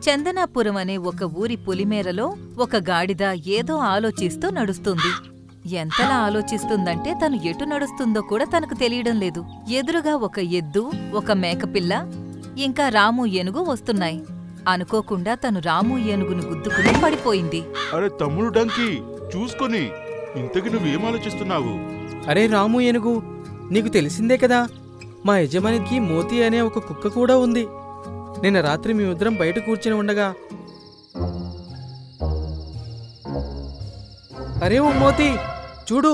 చందనాపురం అనే ఒక ఊరి పొలిమేరలో ఒక గాడిద ఏదో ఆలోచిస్తూ నడుస్తుంది. ఎంతలా ఆలోచిస్తుందంటే తను ఎటు నడుస్తుందో కూడా తనకు తెలియడం లేదు. ఎదురుగా ఒక ఎద్దు, ఒక మేకపిల్ల, ఇంకా రాము ఏనుగు వస్తున్నాయి. అనుకోకుండా తను రాము ఏనుగును గుద్దుకుని పడిపోయింది. అరే తమ్ముడు డంకీ, చూసుకొని ఇంతకి నువ్వేం ఆలోచిస్తున్నావు? అరే రాము ఏనుగు, నీకు తెలిసిందే కదా, మా యజమానికి మోతి అనే ఒక కుక్క కూడా ఉంది. నిన్న రాత్రి మేమిద్దరం బయట కూర్చుని ఉండగా, అరే ఓ మోతి, చూడు,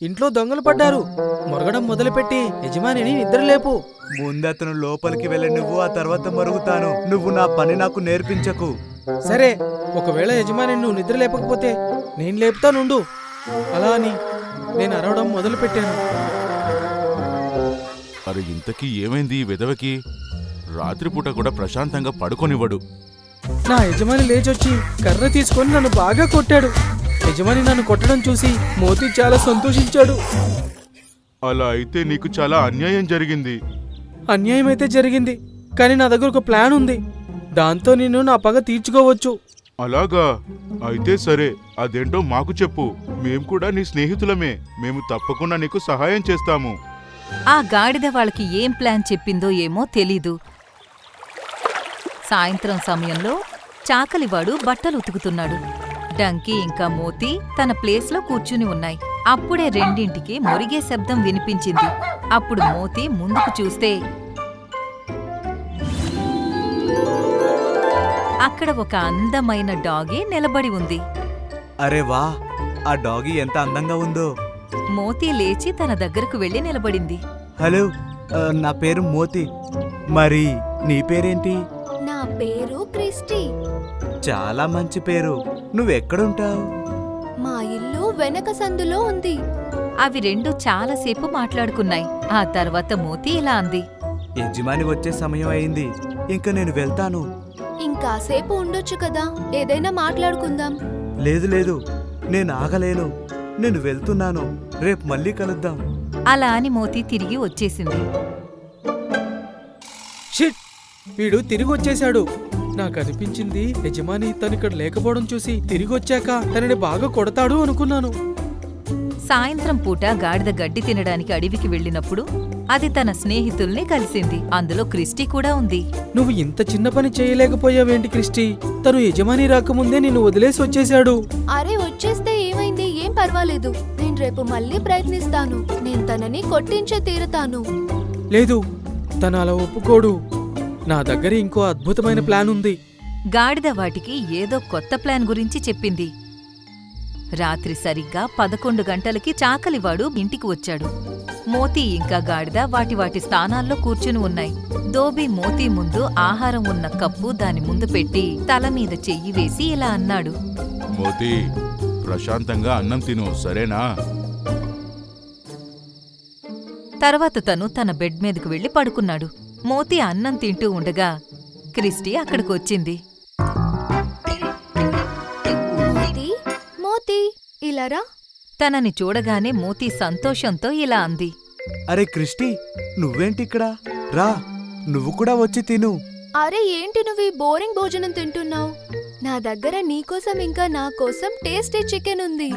ఇంట్లో దొంగలు పడ్డారు. మొరగడం మొదలుపెట్టి యజమానిని నిద్రలేపు. ముందతను లోపలికి వెళ్ళి నువ్వు ఆ తర్వాత మరుగుతాను. నువ్వు నా పని నాకు నేర్పించకు. సరే, ఒకవేళ యజమాని నువ్వు నిద్ర లేపకపోతే నేను లేపుతానుండు. అలా అని నేను అరవడం మొదలుపెట్టాను. అరే ఇంతకీ ఏమైంది ఈ విధవకి? రాత్రిపూట కూడా ప్రశాంతంగా పడుకొనివ్వడు. నా యజమాని లేచొచ్చి కర్ర తీసుకొని నన్ను బాగా కొట్టాడు. యజమాని నన్ను కొట్టడం చూసి మోతి చాలా సంతోషించాడు. అలా అయితే నీకు చాలా అన్యాయం జరిగింది. అన్యాయం అయితే జరిగింది, కానీ నా దగ్గర ఒక ప్లాన్ ఉంది. దాంతో నేను నా పగ తీర్చుకోవచ్చు. అలాగా? అయితే సరే, అదేంటో మాకు చెప్పు. మేం కూడా నీ స్నేహితులమే. మేము తప్పకుండా నీకు సహాయం చేస్తాము. ఆ గాడిద వాళ్ళకి ఏం ప్లాన్ చెప్పిందో ఏమో తెలీదు. సాయంత్రం సమయంలో చాకలివాడు బట్టలు ఉతుకుతున్నాడు. డంకీ ఇంకా మోతి తన ప్లేస్లో కూర్చుని ఉన్నాయి. అప్పుడే రెండింటికి మొరిగే శబ్దం వినిపించింది. అప్పుడు మోతి ముందుకు చూస్తే అక్కడ ఒక అందమైన డాగీ నిలబడి ఉంది. అరే వా, ఆ డాగీ ఎంత అందంగా ఉందో. మోతి లేచి తన దగ్గరకు వెళ్లి నిలబడింది. హలో, నా పేరు మోతి. మరి నీ పేరేంటి? నా పేరు క్రిస్టి. చాలా మంచి పేరు. నువ్వెక్కడుంటావు? మా ఇల్లు వెనక సందులో ఉంది. అవి రెండు చాలాసేపు మాట్లాడుకున్నాయి. ఆ తర్వాత మోతి ఇలా అంది. యజమాని వచ్చే సమయం అయింది, ఇంక నేను వెళ్తాను. ఇంకాసేపు ఉండొచ్చు కదా, ఏదైనా మాట్లాడుకుందాం. లేదు లేదు, నేను ఆగలేను. నేను వెళ్తున్నాను. రేపు మళ్ళీ కలుద్దాం. అలా అని మోతి తిరిగి వచ్చేసింది. షిట్, వీడు తిరిగి వచ్చేశాడు. నాకు అనిపించింది యజమాని తనిక్కడ లేకపోవడం చూసి తిరిగొచ్చాక తనని బాగా కొడతాడు అనుకున్నాను. సాయంత్రం పూట గాడిద గడ్డి తినడానికి అడవికి వెళ్ళినప్పుడు అది తన స్నేహితుల్ని కలిసింది. అందులో క్రిస్టి కూడా ఉంది. నువ్వు ఇంత చిన్న పని చేయలేకపోయావేంటి క్రిస్టి? తను యజమాని రాకముందే నిన్ను వదిలేసి వచ్చేశాడు. అరే వచ్చేస్తే ఏమైంది, ఏం పర్వాలేదు. నేను రేపు మళ్ళీ ప్రయత్నిస్తాను. నేను తనని కొట్టించే తీరుతాను. లేదు, తను అలా ఒప్పుకోడు. నా దగ్గర ఇంకో అద్భుతమైన ప్లాన్ ఉంది. గాడిద వాటికి ఏదో కొత్త ప్లాన్ గురించి చెప్పింది. రాత్రి సరిగ్గా 11 గంటలకి చాకలివాడు ఇంటికి వచ్చాడు. మోతి ఇంకా గాడిద వాటి స్థానాల్లో కూర్చుని ఉన్నాయి. దోబి మోతి ముందు ఆహారం ఉన్న కప్పు దాని ముందు పెట్టి తల మీద చెయ్యి వేసి ఇలా అన్నాడు. మోతి, ప్రశాంతంగా అన్నం తిను, సరేనా? తర్వాత తను తన బెడ్ మీదకు వెళ్లి పడుకున్నాడు. మోతి అన్నం తింటూ ఉండగా క్రిస్టి అక్కడికొచ్చింది. మోతి, మోతి, ఇలారా. తనని చూడగానే మోతి సంతోషంతో ఇలా అంది. అరే క్రిస్టి, నువ్వేంటిక్కడ? రా, నువ్వు కూడా వచ్చి తిను. అరే ఏంటి నువ్వు ఈ బోరింగ్ భోజనం తింటున్నావు? నా దగ్గర నీకోసం ఇంకా నా కోసం టేస్టీ చికెన్ ఉంది.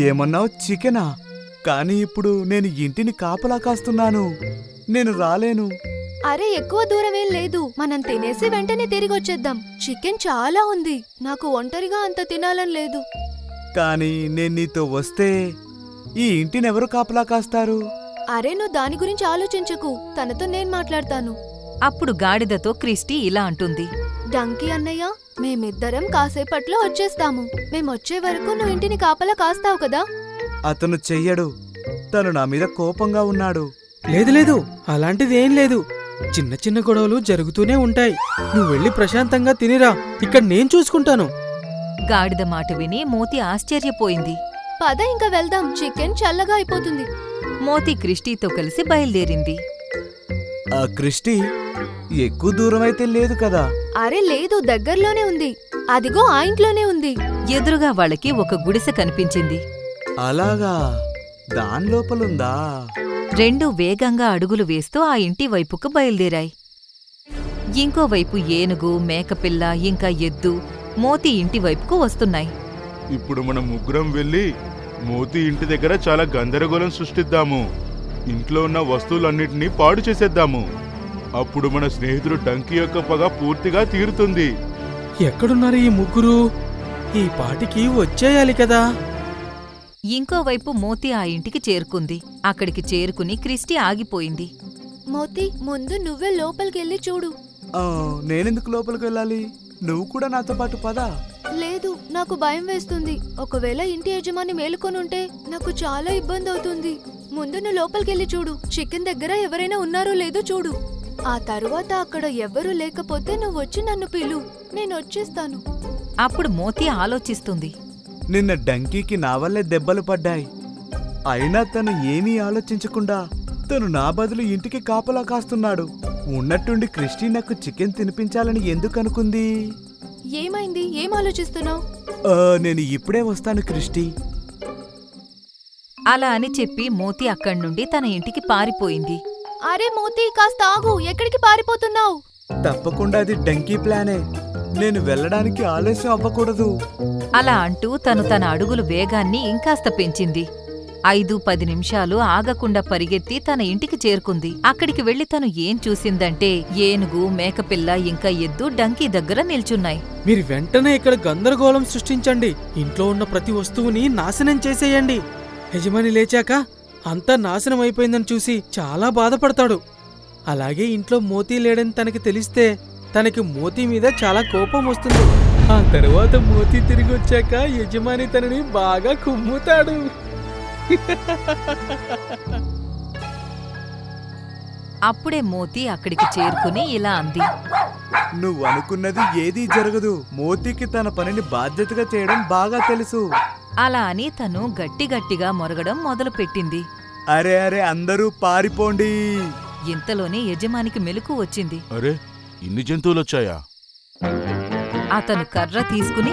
ఏమన్నావు? చికెనా? కానీ ఇప్పుడు నేను ఇంటిని కాపలా కాస్తున్నాను. నేను రాలేను. అరే ఎక్కువ దూరమేం లేదు, మనం తినేసి వెంటనే తిరిగొచ్చేద్దాం. చికెన్ చాలా ఉంది, నాకు ఒంటరిగా అంత తినాలని లేదు. కానీ నేను నీతో వస్తే ఈ ఇంటినెవరు కాపలా కాస్తారు? అరే నువ్వు దాని గురించి ఆలోచించకు, తనతో నేను మాట్లాడతాను. అప్పుడు గాడిదతో క్రిస్టి ఇలా అంటుంది. డంకీ అన్నయ్య, మేమిద్దరం కాసేపట్లో వచ్చేస్తాము. మేమొచ్చే వరకు నువ్వు ఇంటిని కాపలా కాస్తావు కదా? అతను చెయ్యడు. తను నా మీద కోపంగా ఉన్నాడు. లేదు లేదు, అలాంటిది ఏం లేదు. చిన్న చిన్న గొడవలు జరుగుతూనే ఉంటాయి. నువ్వు వెళ్ళి ప్రశాంతంగా తినిరా, ఇక్కడ నేను చూసుకుంటాను. గాడిద మాట విని మోతి ఆశ్చర్యపోయింది. పద ఇంకా వెళ్దాం, చికెన్ చల్లగా అయిపోతుంది. మోతి క్రిస్టితో కలిసి బయలుదేరింది. ఆ క్రిస్టి, ఎక్కువ దూరం అయితే లేదు కదా? అరే లేదు, దగ్గర్లోనే ఉంది. అదిగో ఆ ఇంట్లోనే ఉంది. ఎదురుగా వాళ్ళకి ఒక గుడిసె కనిపించింది. అలాగా, దాని లోపలుందా? రెండూ వేగంగా అడుగులు వేస్తూ ఆ ఇంటి వైపుకు బయలుదేరాయి. ఇంకోవైపు ఏనుగు మేకపిల్ల ఇంకా ఎద్దు మోతీ ఇంటి వైపుకు వస్తున్నాయి. ఇప్పుడు మనం ముగ్గురం వెళ్ళి మోతీ ఇంటి దగ్గర చాలా గందరగోళం సృష్టిద్దాము. ఇంట్లో ఉన్న వస్తువులన్నిటినీ పాడు చేసేద్దాము. అప్పుడు మన స్నేహితుడు డంకీ యొక్క పగ పూర్తిగా తీరుతుంది. ఎక్కడున్నారు ఈ ముగ్గురు? ఈ పాటికి వచ్చేయాలి కదా. ఇంకోవైపు మోతీ ఆ ఇంటికి చేరుకుంది. అక్కడికి చేరుకుని క్రిస్టి ఆగిపోయింది. మోతీ, ముందు నువ్వే లోపలికెళ్ళి చూడు. ఆ, నేనెందుకు లోపలికి వెళ్ళాలి? నువ్వు కూడా నాతో పాటు పద. లేదు, నాకు భయం వేస్తుంది. ఒకవేళ ఇంటి యజమాని మేలుకొనుంటే నాకు చాలా ఇబ్బంది అవుతుంది. ముందు నువ్వు లోపలికెళ్ళి చూడు. చికెన్ దగ్గర ఎవరైనా ఉన్నారో లేదో చూడు. ఆ తరువాత అక్కడ ఎవ్వరూ లేకపోతే నువ్వు వచ్చి నన్ను పిలు, నేను వచ్చేస్తాను. అప్పుడు మోతీ ఆలోచిస్తుంది. నిన్న డంకీకి నా వల్లే దెబ్బలు పడ్డాయి. అయినా తను ఏమీ ఆలోచించకుండా తను నా బదులు ఇంటికి కాపలా కాస్తున్నాడు. ఉన్నట్టుండి క్రిస్టి నాకు చికెన్ తినిపించాలని ఎందుకు అనుకుంది? ఏమైంది? ఏం ఆలోచిస్తున్నావు? నేను ఇప్పుడే వస్తాను క్రిస్టి. అలా అని చెప్పి మోతీ అక్కడి నుండి తన ఇంటికి పారిపోయింది. అరే మోతీ, కాస్త ఆగు. ఎక్కడికి పారిపోతున్నావు? తప్పకుండా అది డంకీ ప్లానే. నేను వెళ్ళడానికి ఆలస్యం అవ్వకూడదు. అలా అంటూ తను తన అడుగులు వేగాన్ని ఇంకాస్త పెంచింది. 5-10 నిమిషాలు ఆగకుండా పరిగెత్తి తన ఇంటికి చేరుకుంది. అక్కడికి వెళ్లి తను ఏం చూసిందంటే ఏనుగు మేకపిల్ల ఇంకా ఎద్దు డంకీ దగ్గర నిల్చున్నాయి. మీరు వెంటనే ఇక్కడ గందరగోళం సృష్టించండి. ఇంట్లో ఉన్న ప్రతి వస్తువుని నాశనం చేసేయండి. యజమాని లేచాక అంతా నాశనం అయిపోయిందని చూసి చాలా బాధపడతాడు. అలాగే ఇంట్లో మోతీ లేడని తనకి తెలిస్తే తనకి మోతీ మీద చాలా కోపం వస్తుంది. ఆ తర్వాత మోతీ తిరిగి వచ్చాక యజమాని తనని బాగా కుమ్ముతాడు. అప్పుడే మోతీ అక్కడికి చేరుకుని ఇలా అంది. నువ్వు అనుకున్నది ఏదీ జరగదు. మోతీకి తన పనిని బాధ్యతగా చేయడం బాగా తెలుసు. అలా అని తను గట్టిగట్టిగా మొరగడం మొదలుపెట్టింది. అరే అరే, అందరూ పారిపోండి. ఇంతలోనే యజమానికి మెలకు వచ్చింది. అరే, ఇన్ని జంతువులొచ్చాయా? అతను కర్ర తీసుకుని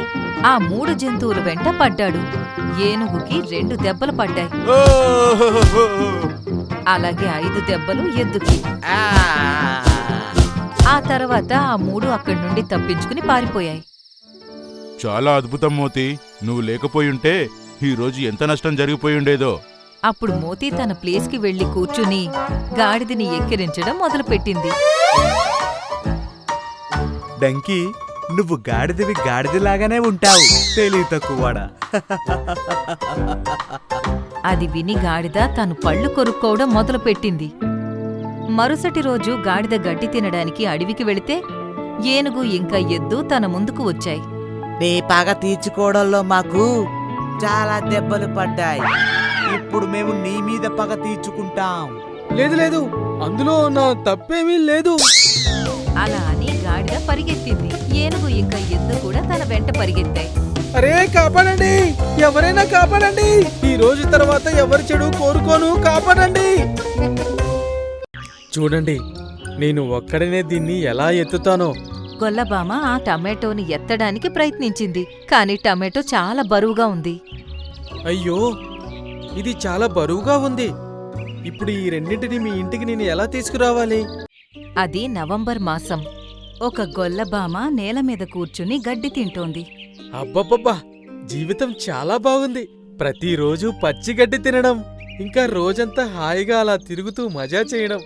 ఆ 3 జంతువుల వెంట పడ్డాడు. ఏనుగుకి 2 దెబ్బలు పడ్డాయి. అలాగే 5 దెబ్బలు ఎద్దుకి. ఆ తర్వాత ఆ 3 అక్కడి నుండి తప్పించుకుని పారిపోయాయి. చాలా అద్భుతం మోతీ. నువ్వు లేకపోయుంటే ఈరోజు ఎంత నష్టం జరిగిపోయుండేదో. అప్పుడు మోతీ తన ప్లేస్కి వెళ్లి కూర్చుని గాడిదని ఎక్కిరించడం మొదలుపెట్టింది. డంకీ, నువ్వు గాడిదవి గాడిదలాగానే ఉంటావు. తెలివి తక్కువడా. అది విని గాడిద తను పళ్ళు కొరుక్కోవడం మొదలుపెట్టింది. మరుసటి రోజు గాడిద గడ్డి తినడానికి అడవికి వెళితే ఏనుగు ఇంకా ఎద్దు తన ముందుకు వచ్చాయి. నీ పగ తీర్చుకోవడంలో మాకు చాలా దెబ్బలు పడ్డాయి. ఇప్పుడు మేము నీ మీద పగ తీర్చుకుంటాం. లేదు లేదు, అందులో నా తప్పేమీ లేదు. అలా అని గాడిద పరిగెత్తింది. ఏనుగు ఇంకా ఎద్దు కూడా తన వెంట పరిగెత్తాయి. అరే కాపాడండి, ఎవరైనా కాపాడండి. ఈ రోజు తర్వాత ఎవరి చెడు కోరుకోను, కాపాడండి. చూడండి, నేను ఒక్కడనే దీన్ని ఎలా ఎత్తుతానో. గొల్లబామ ఆ టమాటోని ఎత్తడానికి ప్రయత్నించింది. కాని టమాటో చాలా బరువుగా ఉంది. అయ్యో, ఇది చాలా బరువుగా ఉంది. ఇప్పుడు ఈ రెండింటిని మీ ఇంటికి నేను ఎలా తీసుకురావాలి? అది నవంబర్ మాసం. ఒక గొల్లబామ నేల మీద కూర్చుని గడ్డి తింటోంది. అబ్బబ్బబ్బా, జీవితం చాలా బాగుంది. ప్రతిరోజు పచ్చిగడ్డి తినడం, ఇంకా రోజంతా హాయిగా అలా తిరుగుతూ మజా చేయడం.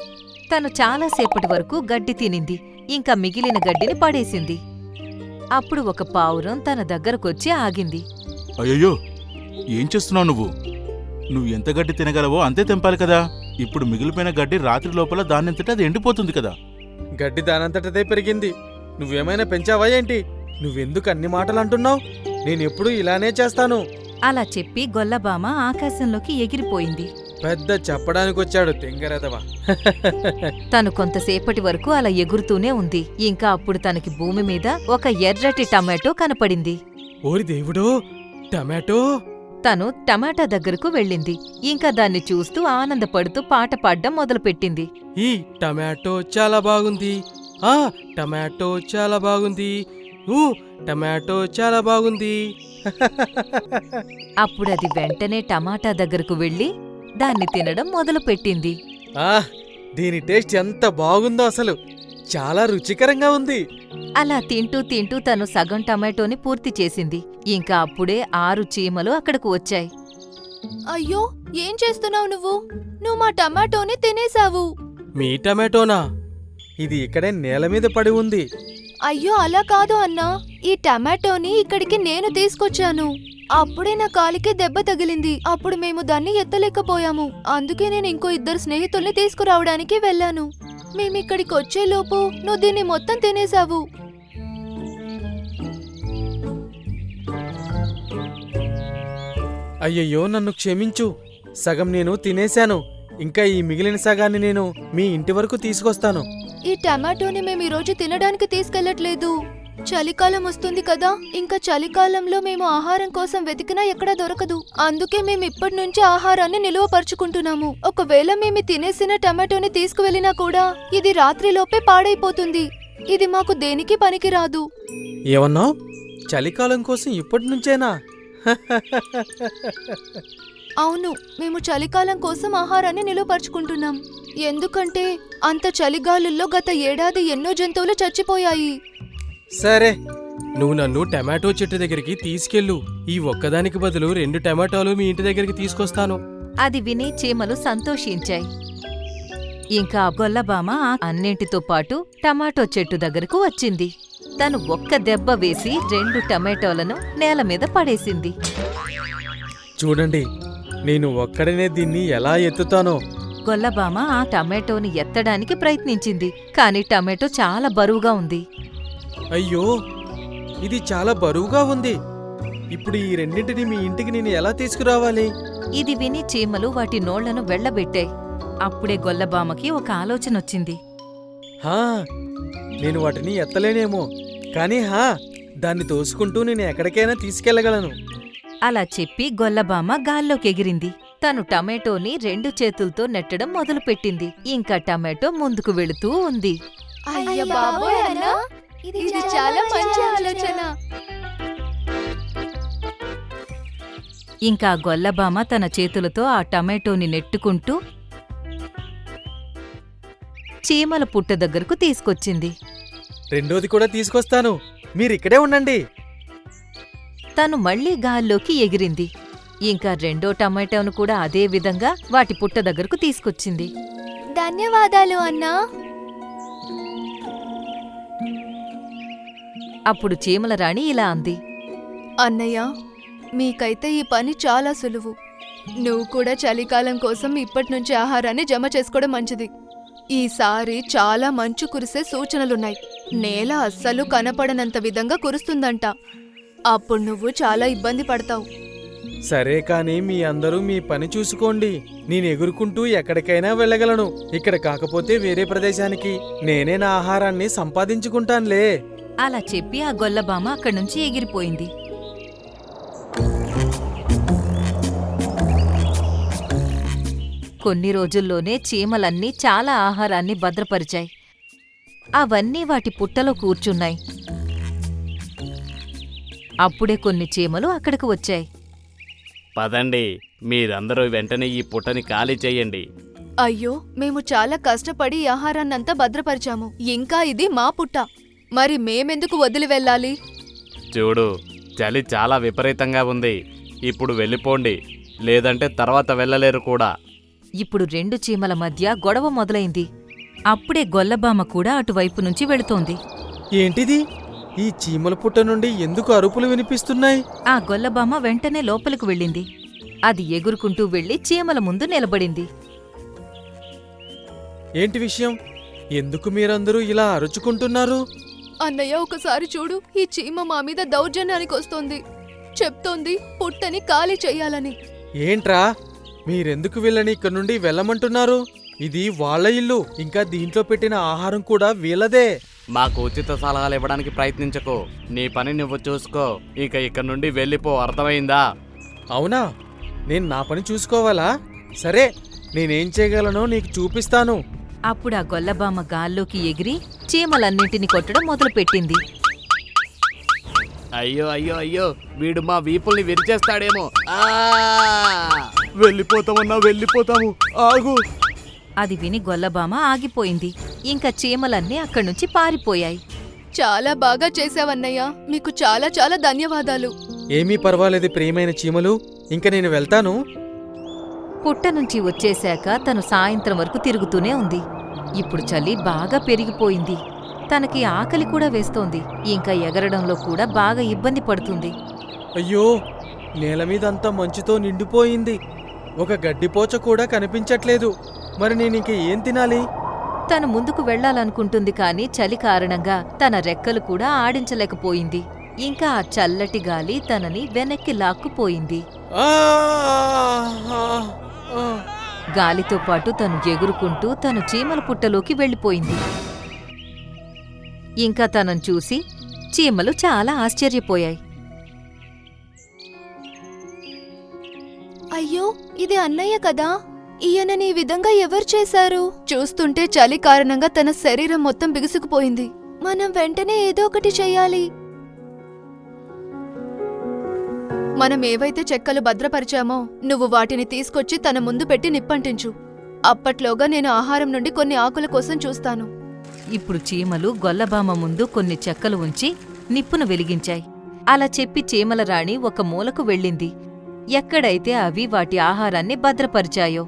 తను చాలాసేపటి వరకు గడ్డి తినింది. ఇంకా మిగిలిన గడ్డిని పడేసింది. అప్పుడు ఒక పావురం తన దగ్గరకొచ్చి ఆగింది. అయ్యయ్యో, ఏం చేస్తున్నావు నువ్వు? నువ్వు ఎంత గడ్డి తినగలవో అంతే తెంపాలి కదా. ఇప్పుడు మిగిలిపోయిన గడ్డి రాత్రి లోపల దానంతటా అది ఎండిపోతుంది కదా. గడ్డి దానంతటదే పెరిగింది. నువ్వేమైనా పెంచావా ఏంటి? నువ్వెందుకు అన్ని మాటలు అంటున్నావు? నేనెప్పుడూ ఇలానే చేస్తాను. అలా చెప్పి గొల్లబామ ఆకాశంలోకి ఎగిరిపోయింది. పెద్ద చెప్పడానికొచ్చాడు తెంగరదవా. తను కొంతసేపటి వరకు అలా ఎగురుతూనే ఉంది. ఇంకా అప్పుడు తనకి భూమి మీద ఒక ఎర్రటి టమాటో కనపడింది. ఓరి దేవుడో, టమాటో! తను టమాటా దగ్గరకు వెళ్ళింది. ఇంకా దాన్ని చూస్తూ ఆనందపడుతూ పాట పాడ్డం మొదలుపెట్టింది. ఈ టమాటో చాలా బాగుంది. ఆ టమాటో చాలా బాగుంది. టమాటో చాలా బాగుంది. అప్పుడది వెంటనే టమాటా దగ్గరకు వెళ్లి దాన్ని తినడం మొదలుపెట్టింది. దీని టేస్ట్ ఎంత బాగుందో అసలు. చాలా రుచికరంగా ఉంది. అలా తింటూ తింటూ తను సగం టమాటోని పూర్తి చేసింది. ఇంకా అప్పుడే 6 చీమలు అక్కడకు వచ్చాయి. అయ్యో, ఏం చేస్తున్నావు నువ్వు? నువ్వు మా టమాటోని తినేశావు. మీ టమాటోనా? ఇది ఇక్కడే నేల మీద పడి ఉంది. అయ్యో, అలా కాదు అన్నా. ఈ టమాటోని ఇక్కడికి నేను తీసుకొచ్చాను. అప్పుడే నా కాలికి దెబ్బ తగిలింది. అప్పుడు మేము దాన్ని ఎత్తలేకపోయాము. అందుకే నేను ఇంకో 2 స్నేహితుల్ని తీసుకురావడానికి వెళ్ళాను. మేమిక్కడికి వచ్చేలోపు నువ్వు దీన్ని మొత్తం తినేశావు. అయ్యయ్యో, నన్ను క్షమించు. సగం నేను తినేశాను. ఇంకా ఈ మిగిలిన సగాన్ని నేను మీ ఇంటి వరకు తీసుకొస్తాను. ఈ టమాటోని మేము ఈరోజు తినడానికి తీసుకెళ్లట్లేదు. చలికాలం వస్తుంది కదా, ఇంకా చలికాలంలో మేము ఆహారం కోసం వెతికినా ఎక్కడా దొరకదు. అందుకే మేము ఇప్పటి నుంచి ఆహారాన్ని నిలువపరుచుకుంటున్నాము. ఒకవేళ మేము తినేసిన టమాటోని తీసుకువెళ్ళినా కూడా ఇది రాత్రిలోపే పాడైపోతుంది. ఇది మాకు దేనికి పనికిరాదు. ఏమన్నావ్? చలికాలం కోసం ఇప్పటి నుంచేనా? అవును, మేము చలికాలం కోసం ఆహారాన్ని నిలువపరుచుకుంటున్నాం. ఎందుకంటే అంత చలిగాలుల్లో గత ఏడాది ఎన్నో జంతువులు చచ్చిపోయాయి. సరే, నువ్వు నన్ను టమాటో చెట్టు దగ్గరికి తీసుకెళ్ళు. ఈ ఒక్కదానికి బదులు 2 టమాటోలు మీ ఇంటి దగ్గరికి తీసుకొస్తాను. అది విని చీమలు సంతోషించాయి. ఇంకా గొల్లబామ అన్నింటితో పాటు టమాటో చెట్టు దగ్గరకు వచ్చింది. తను ఒక్క దెబ్బ వేసి 2 టమాటోలను నేల మీద పడేసింది. చూడండి, నేను ఒక్కడనే దీన్ని ఎలా ఎత్తుతానో. గొల్లబామ ఆ టమాటోని ఎత్తడానికి ప్రయత్నించింది. కాని టమాటో చాలా బరువుగా ఉంది. అయ్యో, ఇది చాలా బరువుగా ఉంది. ఇప్పుడు ఈ రెండింటిని మీ ఇంటికి నేను ఎలా తీసుకురావాలి? ఇది విని చీమలు వాటి నోళ్లను వెళ్లబెట్టాయి. అప్పుడే గొల్లబామకి ఒక ఆలోచనొచ్చింది. హా, నేను వాటిని ఎత్తలేనేమో, కానీ దాన్ని తోసుకుంటూ నేను ఎక్కడికైనా తీసుకెళ్లగలను. అలా చెప్పి గొల్లబామ గాల్లోకెగిరింది. తను టమాటోని 2 చేతులతో నెట్టడం మొదలుపెట్టింది. ఇంకా టమాటో ముందుకు వెళుతూ ఉంది. అయ్య బాబోయ్ అన్నా, ఇది చాలా మంచి ఆలోచన. ఇంకా గొల్లబామ తన చేతులతో ఆ టమాటోని నెట్టుకుంటూ చీమల పుట్ట దగ్గరకు తీసుకొచ్చింది. రెండోది కూడా తీసుకొస్తాను, మీరిక్కడే ఉండండి. తను మళ్లీ గాల్లోకి ఎగిరింది. ఇంకా 2వ టమాటోను కూడా అదే విధంగా వాటి పుట్ట దగ్గరకు తీసుకొచ్చింది. ధన్యవాదాలు అన్నా. అప్పుడు చీమల రాణి ఇలా అంది. అన్నయ్య, మీకైతే ఈ పని చాలా సులువు. నువ్వు కూడా చలికాలం కోసం ఇప్పటినుంచి ఆహారాన్ని జమ చేసుకోవడం మంచిది. ఈసారి చాలా మంచు కురిసే సూచనలున్నాయి. నేల అస్సలు కనపడనంత విధంగా కురుస్తుందంట. అప్పుడు నువ్వు చాలా ఇబ్బంది పడతావు. సరే, కానీ మీ అందరూ మీ పని చూసుకోండి. నేను ఎగురుకుంటూ ఎక్కడికైనా వెళ్ళగలను. ఇక్కడ కాకపోతే వేరే ప్రదేశానికి నేనే నా ఆహారాన్ని సంపాదించుకుంటానులే. అలా చెప్పి ఆ గొల్లబామ అక్కడ్నుంచి ఎగిరిపోయింది. కొన్ని రోజుల్లోనే చీమలన్నీ చాలా ఆహారాన్ని భద్రపరిచాయి. అవన్నీ వాటి పుట్టలో కూర్చున్నాయి. అప్పుడే కొన్ని చీమలు అక్కడికి వచ్చాయి. పదండి, మీరందరూ వెంటనే ఈ పుట్టని ఖాళీ చెయ్యండి. అయ్యో, మేము చాలా కష్టపడి ఈ ఆహారాన్నంతా భద్రపరిచాము. ఇంకా ఇది మా పుట్ట. మరి మేమెందుకు వదిలి వెళ్ళాలి? చూడు, చలి చాలా విపరీతంగా ఉంది. ఇప్పుడు వెళ్ళిపోండి, లేదంటే తర్వాత వెళ్ళలేరు కూడా. ఇప్పుడు 2 చీమల మధ్య గొడవ మొదలైంది. అప్పుడే గొల్లబామ కూడా అటువైపు నుంచి వెళుతోంది. ఏంటిది? ఈ చీమల పుట్ట నుండి ఎందుకు అరుపులు వినిపిస్తున్నాయి? ఆ గొల్లబామ వెంటనే లోపలికి వెళ్ళింది. అది ఎగురుకుంటూ వెళ్లి చీమల ముందు నిలబడింది. ఏంటి విషయం? ఎందుకు మీరందరూ ఇలా అరుచుకుంటున్నారు? అన్నయ్య, ఒకసారి చూడు. ఈ చీమ మా మీద దౌర్జన్యానికి వస్తోంది. చెప్తోంది పుట్టని ఖాళీ చెయ్యాలని. ఏంట్రా, మీరెందుకు వీళ్ళని ఇక్కడి నుండి వెళ్ళమంటున్నారు? ఇది వాళ్ళ ఇల్లు. ఇంకా దీంట్లో పెట్టిన ఆహారం కూడా వీళ్ళదే. మాకు ఉచిత సలహాలు ఇవ్వడానికి ప్రయత్నించకు. నీ పని నువ్వు చూసుకో. ఇక ఇక్కడి నుండి వెళ్ళిపో, అర్థమైందా? అవునా? నేను నా పని చూసుకోవాలా? సరే, నేనేం చేయగలనో నీకు చూపిస్తాను. అప్పుడు ఆ గొల్లబామ గాల్లోకి ఎగిరి చీమలన్నింటినీ కొట్టడం మొదలుపెట్టింది. అయ్యో అయ్యో అయ్యో, వీడు మా వీపుల్ని విరిచేస్తాడేమో. వెళ్ళిపోతామన్నా వెళ్ళిపోతాము, ఆగు. అది విని గొల్లబామ ఆగిపోయింది. ఇంకా చీమలన్నీ అక్కడ్నుంచి పారిపోయాయి. చాలా బాగా చేసావన్నయ్య, మీకు చాలా చాలా ధన్యవాదాలు. ఏమీ పర్వాలేదు ప్రియమైన చీమలు, ఇంక నేను వెళ్తాను. పుట్ట నుంచి వచ్చేశాక తను సాయంత్రం వరకు తిరుగుతూనే ఉంది. ఇప్పుడు చలి బాగా పెరిగిపోయింది. తనకి ఆకలి కూడా వేస్తోంది. ఇంకా ఎగరడంలో కూడా బాగా ఇబ్బంది పడుతుంది. అయ్యో, నేల మీదంతా మంచుతో నిండిపోయింది. ఒక గడ్డిపోచ కూడా కనిపించట్లేదు. మరి నేనింక ఏం తినాలి? తను ముందుకు వెళ్లాలనుకుంటుంది కాని చలి కారణంగా తన రెక్కలు కూడా ఆడించలేకపోయింది. ఇంకా ఆ చల్లటి గాలి తనని వెనక్కి లాక్కుపోయింది. ఆ! ఆ! గాలితో పాటు తను ఎగురుకుంటూ తను చీమల పుట్టలోకి వెళ్ళిపోయింది. ఇంకా తనను చూసి చీమలు చాలా ఆశ్చర్యపోయాయి. అయ్యో, ఇది అన్నయ్య కదా? ఈయనని ఈ విధంగా ఎవరు చేశారు? చూస్తుంటే చలి కారణంగా తన శరీరం మొత్తం బిగుసుకుపోయింది. మనం వెంటనే ఏదో ఒకటి చెయ్యాలి. మనం ఏవైతే చెక్కలు భద్రపరిచామో నువ్వు వాటిని తీసుకొచ్చి తన ముందు పెట్టి నిప్పంటించు. అప్పట్లోగా నేను ఆహారం నుండి కొన్ని ఆకుల కోసం చూస్తాను. ఇప్పుడు చీమలు గొల్లబామ ముందు కొన్ని చెక్కలు ఉంచి నిప్పును వెలిగించాయి. అలా చెప్పి చీమల రాణి ఒక మూలకు వెళ్ళింది. ఎక్కడైతే అవి వాటి ఆహారాన్ని భద్రపరిచాయో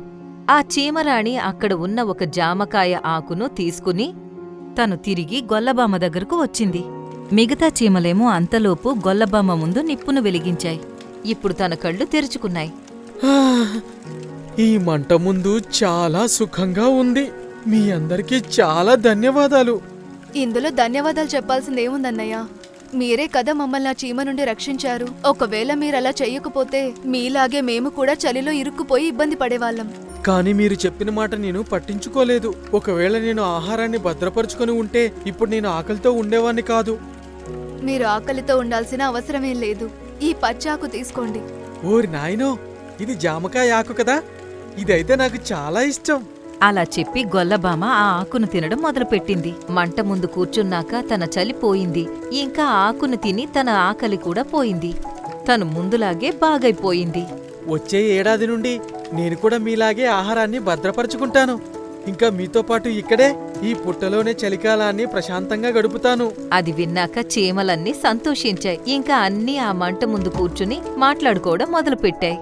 ఆ చీమరాణి అక్కడ ఉన్న ఒక జామకాయ ఆకును తీసుకుని తను తిరిగి గొల్లబామ దగ్గరకు వచ్చింది. మిగతా చీమలేమో అంతలోపు గొల్లబామ ముందు నిప్పును వెలిగించాయి. ఇప్పుడు తన కళ్ళు తెరుచుకున్నాయి. ఆ! ఈ మంట ముందు చాలా సుఖంగా ఉంది. మీ అందరికీ చాలా ధన్యవాదాలు. ఇందులో ధన్యవాదాలు చెప్పాల్సిందేముందన్నయ్య? మీరే కదా మమ్మల్ని ఆ చీమ నుండి రక్షించారు. ఒకవేళ మీరలా చెయ్యకపోతే మీలాగే మేము కూడా చలిలో ఇరుక్కుపోయి ఇబ్బంది పడేవాళ్ళం. కానీ మీరు చెప్పిన మాట నేను పట్టించుకోలేదు. ఒకవేళ నేను ఆహారాన్ని భద్రపరుచుకొని ఉంటే ఇప్పుడు నేను ఆకలితో ఉండేవాణ్ణి కాదు. మీరు ఆకలితో ఉండాల్సిన అవసరమేం లేదు. ఈ పచ్చాకు తీసుకోండి. ఓరి నాయనో, ఇది జామకాయ ఆకు కదా? ఇదైతే నాకు చాలా ఇష్టం. అలా చెప్పి గొల్లబామ ఆ ఆకును తినడం మొదలుపెట్టింది. మంట ముందు కూర్చున్నాక తన చలి పోయింది. ఇంకా ఆకును తిని తన ఆకలి కూడా పోయింది. తను ముందులాగే బాగైపోయింది. వచ్చే ఏడాది నుండి నేను కూడా మీలాగే ఆహారాన్ని భద్రపరుచుకుంటాను. ఇంకా మీతో పాటు ఇక్కడే ఈ పుట్టలోనే చలికాలాన్ని ప్రశాంతంగా గడుపుతాను. అది విన్నాక చీమలన్నీ సంతోషించాయి. ఇంకా అన్నీ ఆ మంట ముందు కూర్చుని మాట్లాడుకోవడం మొదలుపెట్టాయి.